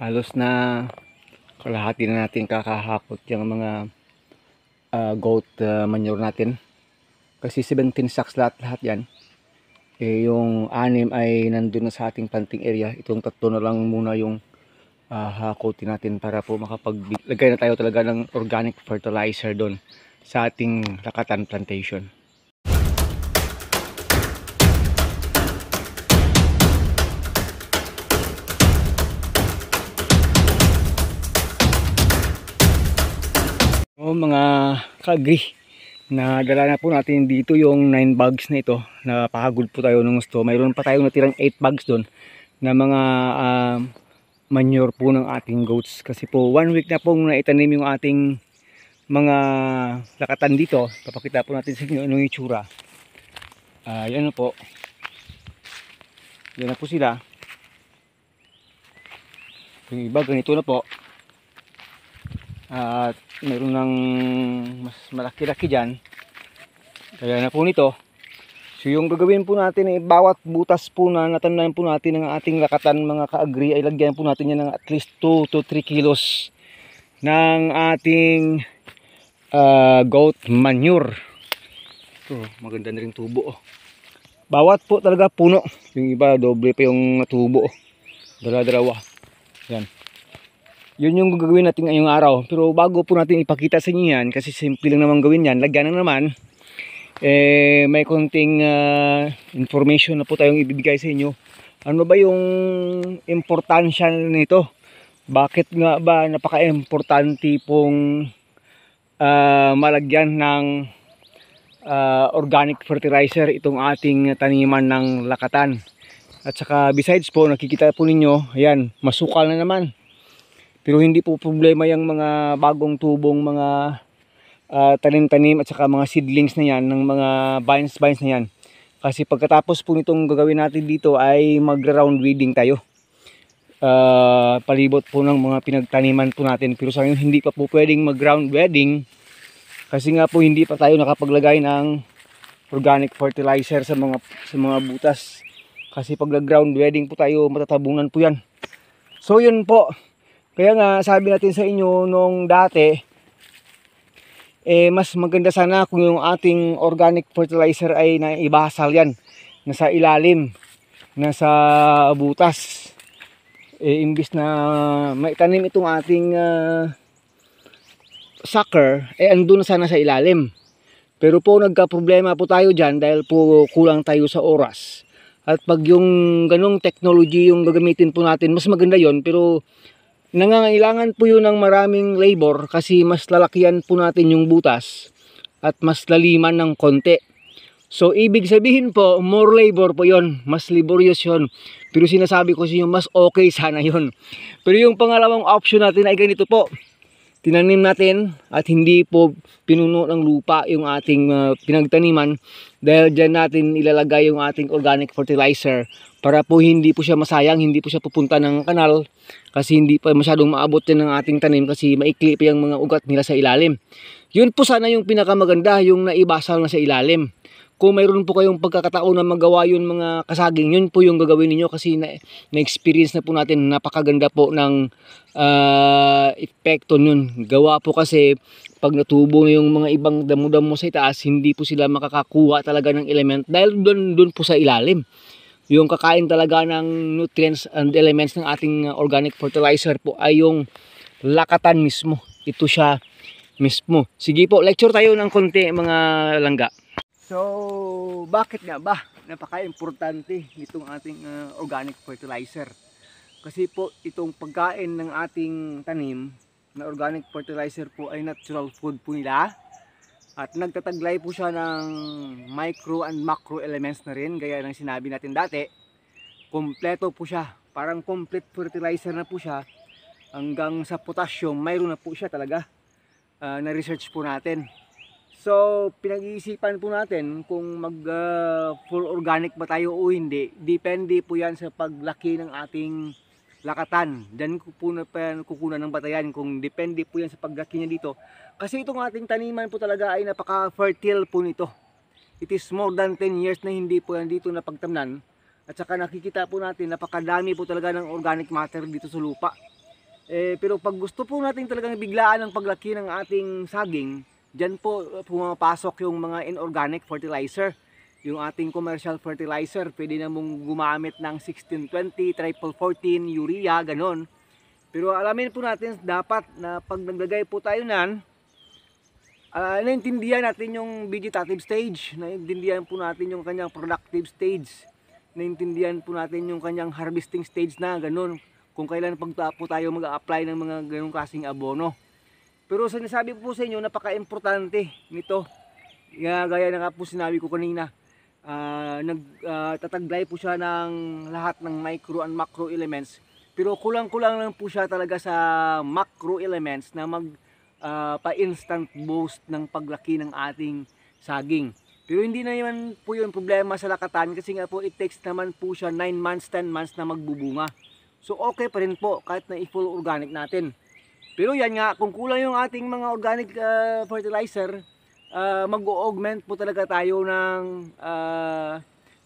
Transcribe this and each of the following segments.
Halos na kalahati na natin kakahakot yung mga goat manure natin. Kasi 17 sacks lahat yan. Yung 6 ay nandun na sa ating planting area. Itong 3 na lang muna yung hakotin natin para po makapaglagay na tayo talaga ng organic fertilizer doon sa ating Lakatan plantation. Mga ka-agree, na dala na po natin dito yung 9 bags na ito. Napahagod po tayo ng gusto. Mayroon pa tayong natirang 8 bags doon na mga manure po ng ating goats. Kasi po 1 week na pong naitanim yung ating mga lakatan dito. Papakita po natin sa inyo anong itsura. Yan na po. Yan na po sila. Yung iba ganito na po. At mayroon ng mas malaki-laki dyan. Kaya na po nito. So yung gagawin po natin ay bawat butas po na natanayan po natin ng ating lakatan mga ka-agree ay lagyan po natin yan ng at least 2 to 3 kilos ng ating goat manure. Ito, maganda na rin tubo. Bawat po talaga puno. Yung iba doble pa yung natubo. Dala-dalawa. Yan. Yun yung gagawin natin ngayong araw. Pero bago po natin ipakita sa inyo yan, kasi simple lang naman gawin yan, lagyan na naman, may konting information na po tayong ibibigay sa inyo. Ano ba yung importansya nito? Bakit nga ba napaka-importante pong malagyan ng organic fertilizer itong ating taniman ng lakatan? At saka besides po, nakikita po ninyo, ayan, masukal na naman. Pero hindi po problema yung mga bagong tubong mga tanim-tanim at saka mga seedlings na yan, ng mga vines na yan. Kasi pagkatapos po nitong gagawin natin dito ay mag-round weeding tayo. Palibot po ng mga pinagtaniman po natin. Pero sa ngayon hindi pa po pwedeng mag-round weeding kasi nga po hindi pa tayo nakapaglagay ng organic fertilizer sa mga butas. Kasi pag nag-ground weeding po tayo, matatabunan po yan. So yun po. Kaya nga sabi natin sa inyo nung dati, mas maganda sana kung yung ating organic fertilizer ay naibasal yan, nasa ilalim, nasa butas. Imbis na maitanim itong ating sucker, andun na sana sa ilalim. Pero po nagka-problema po tayo dyan dahil po kulang tayo sa oras. At pag yung ganong technology yung gagamitin po natin, mas maganda yon, pero nangangailangan po yun ng maraming labor kasi mas lalakihan po natin yung butas at mas laliman ng konti. So ibig sabihin po, more labor po yun, mas laborious yun. Pero sinasabi ko sa inyo, mas okay sana yun. Pero yung pangalawang option natin ay ganito po. Tinanim natin at hindi po pinuno ng lupa yung ating pinagtaniman dahil dyan natin ilalagay yung ating organic fertilizer para po hindi po siya masayang, hindi po siya pupunta ng kanal kasi hindi pa masyadong maabot yan ng ating tanim kasi maikli pa yung mga ugat nila sa ilalim. Yun po sana yung pinakamaganda, yung naibasal na sa ilalim. Kung mayroon po kayong pagkakataon na magawa yun mga kasaging, yun po yung gagawin niyo kasi na-experience na po natin, napakaganda po ng epekto nun. Gawa po kasi pag natubo na yung mga ibang damo-damo sa itaas, hindi po sila makakakuha talaga ng element dahil dun po sa ilalim. Yung kakain talaga ng nutrients and elements ng ating organic fertilizer po ay yung lakatan mismo. Ito siya mismo. Sige po, lecture tayo ng konti mga langga. So, bakit nga ba napaka-importante nitong ating organic fertilizer? Kasi po itong pagkain ng ating tanim na organic fertilizer po ay natural food po nila. At nagtataglay po siya ng micro and macro elements na rin, gaya ng sinabi natin dati. Kompleto po siya, parang complete fertilizer na po siya. Hanggang sa potassium, mayroon na po siya talaga na research po natin. So, pinag-iisipan po natin kung full organic ba tayo o hindi. Depende po yan sa paglaki ng ating lakatan. Diyan po na kukunan ng batayan kung depende po yan sa paglaki niya dito. Kasi itong ating taniman po talaga ay napaka-fertile po nito. It is more than 10 years na hindi po yan dito napagtamnan. At saka nakikita po natin napakadami po talaga ng organic matter dito sa lupa. Pero pag gusto po natin talagang biglaan ang paglaki ng ating saging, dyan po pumapasok yung mga inorganic fertilizer. Yung ating commercial fertilizer, pwede na mong gumamit ng 1620, triple 14, urea, ganon. Pero alamin po natin dapat na pag naglagay po tayo nan, naintindihan natin yung vegetative stage, naintindihan po natin yung kanyang productive stage, naintindihan po natin yung kanyang harvesting stage na ganon, kung kailan po tayo mag-a-apply ng mga ganong klaseng abono. Pero sinasabi po sa inyo, napaka-importante nito. Gaya na nga po sinabi ko kanina, nagtataglay po siya ng lahat ng micro and macro elements, pero kulang-kulang lang po siya talaga sa macro elements na pa-instant boost ng paglaki ng ating saging. Pero hindi na naman po yun problema sa lakatan, kasi nga po it takes naman po siya 9 months, 10 months na magbubunga. So okay pa rin po kahit na i-full organic natin. Pero yan nga, kung kulang yung ating mga organic fertilizer, mag-augment po talaga tayo ng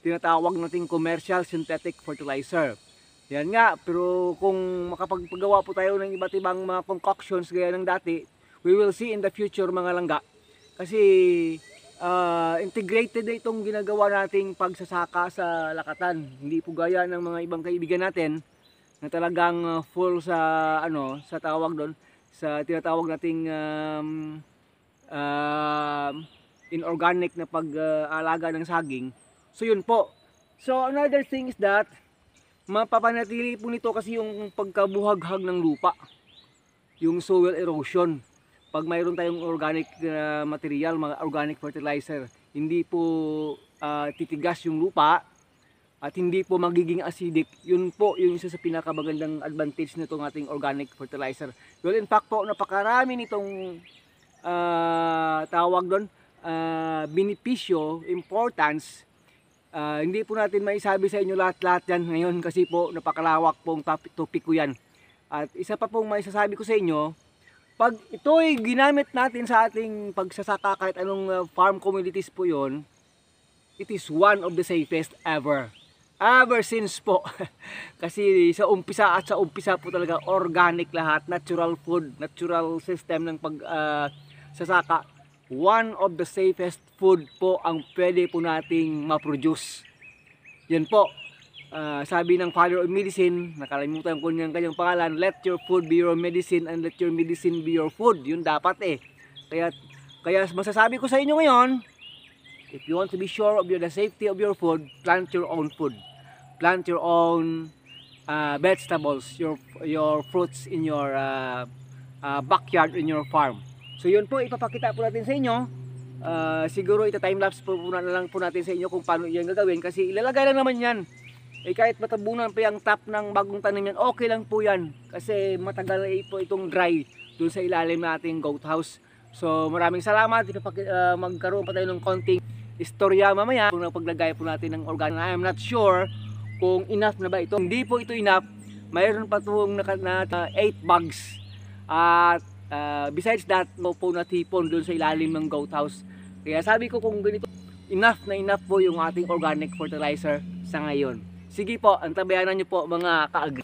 tinatawag nating commercial synthetic fertilizer. Yan nga, pero kung makapagpagawa po tayo ng iba't ibang mga concoctions gaya ng dati, we will see in the future mga langga. Kasi integrated na itong ginagawa nating pagsasaka sa lakatan. Hindi po gaya ng mga ibang kaibigan natin na talagang full sa sa tawag doon, sa tinatawag nating inorganic na pag-alaga ng saging. So yun po. So another thing is that mapapanatili po nito kasi yung pagkabuhaghag ng lupa, yung soil erosion. Pag mayroon tayong organic material, mga organic fertilizer, hindi po titigas yung lupa at hindi po magiging acidic. Yun po yung isa sa pinakamagandang advantage nitong ating organic fertilizer. Well, in fact po, napakarami nitong tawag doon, benepisyo, importance. Hindi po natin maisabi sa inyo lahat-lahat yan ngayon kasi po napakalawak pong topic ko yan. At isa pa pong maisasabi ko sa inyo, pag ito'y ginamit natin sa ating pagsasaka, kahit anong farm commodities po yon, it is one of the safest ever. Ever since po. Kasi sa umpisa po talaga organic lahat, natural food, natural system ng pagsasaka. One of the safest food po ang pwede po nating ma-produce. Yan po. Sabi ng Father of Medicine, nakalimutan ko niyang kanyang pangalan, let your food be your medicine and let your medicine be your food. Yun dapat eh. Kaya masasabi ko sa inyo ngayon, if you want to be sure of the safety of your food, plant your own food. Plant your own vegetables, your fruits in your backyard, in your farm. So yun po, ipapakita po natin sa inyo. Siguro ita-timelapse po na lang po natin sa inyo kung paano yan gagawin, kasi ilalagay lang naman yan. Kahit matabunan pa yung top ng bagong tanim yan, okay lang po yan. Kasi matagal na po itong dry dun sa ilalim nating goat house. So maraming salamat. Magkaroon pa tayo ng konting istorya mamaya kung paglagay po natin ng organic. I am not sure kung enough na ba ito. Hindi po ito enough. Mayroon pa itong 8 bags. At besides that, po natipon dun sa ilalim ng goat house. Kaya sabi ko, kung ganito, enough na enough po yung ating organic fertilizer sa ngayon. Sige po, antabayanan nyo po mga kaagri.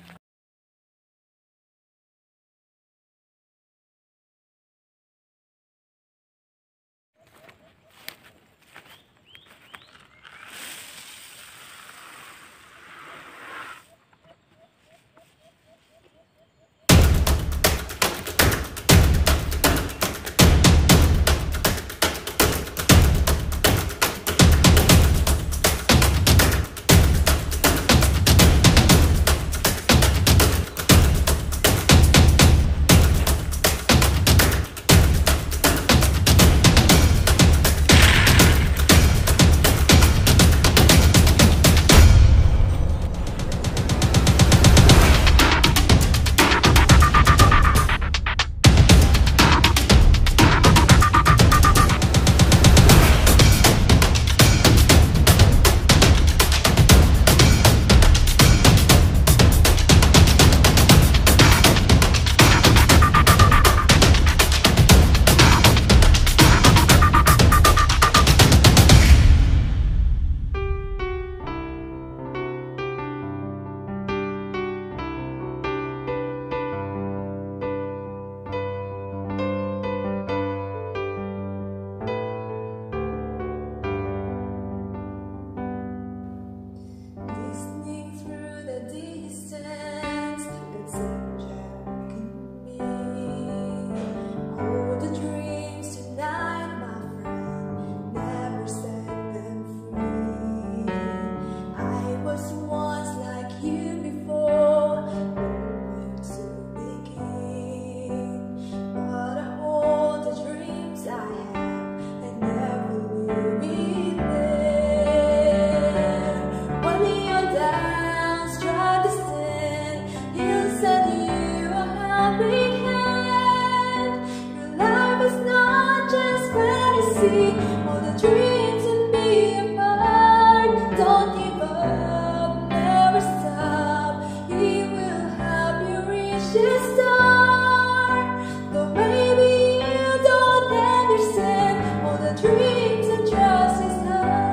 star. The baby, you don't understand all the dreams and just his heart.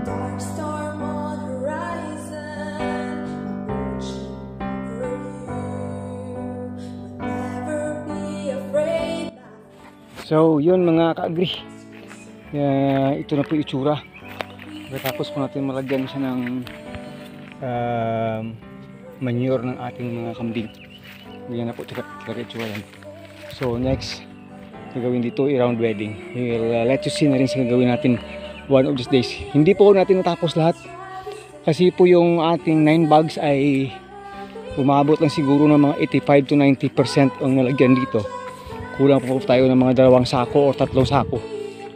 Dark storm on horizon, approaching over you. But never be afraid. So yun mga ka-agri, ito na po yung itsura. Tapos po natin malagyan siya ng manure ng ating mga kambing. Yan na po talaga itsura yan. So next gagawin dito i-round wedding. We will let you see na rin sa gagawin natin one of these days. Hindi po natin natapos lahat kasi po yung ating 9 bags ay umabot lang siguro ng mga 85 to 90% ang nalagyan dito. Kulang po tayo ng mga 2 sako o 3 sako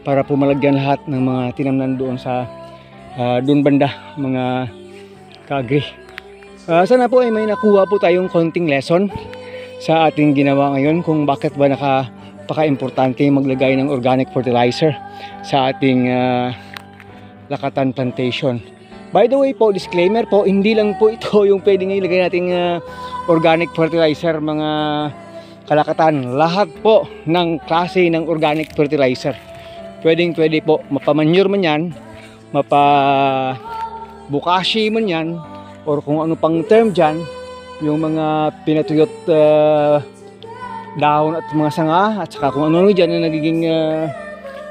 para po malagyan lahat ng mga tinamnan doon sa doon banda mga ka-agri. Sana po ay may nakuha po tayong konting lesson sa ating ginawa ngayon kung bakit ba napaka-importante maglagay ng organic fertilizer sa ating lakatan plantation. By the way po, disclaimer po, hindi lang po ito yung pwedeng ilagay nating organic fertilizer mga kalakatan. Lahat po ng klase ng organic fertilizer. Pwede po, mapamanyure man yan, mapabukashi man yan, or kung ano pang term dyan, yung mga pinatuyot dahon at mga sanga, at saka kung ano dyan na nagiging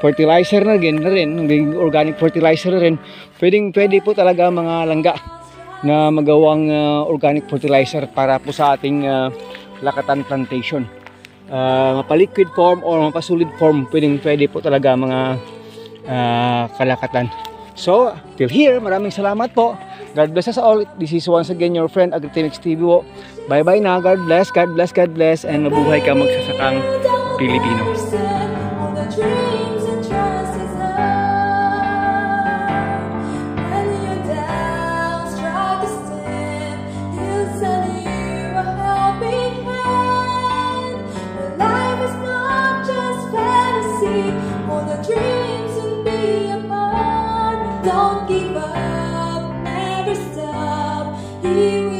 fertilizer na rin, nagiging organic fertilizer na rin. Pwede po talaga mga langga na magawang organic fertilizer para po sa ating lakatan plantation. Mapa-liquid form or mapa-solid form, pwede po talaga mga kalakatan. So, till here, maraming salamat po. God bless us all. This is once again your friend Agritechnics TV po. Bye-bye na. God bless, God bless, God bless, and mabuhay ka magsasakang Pilipino. Don't give up, never stop. He will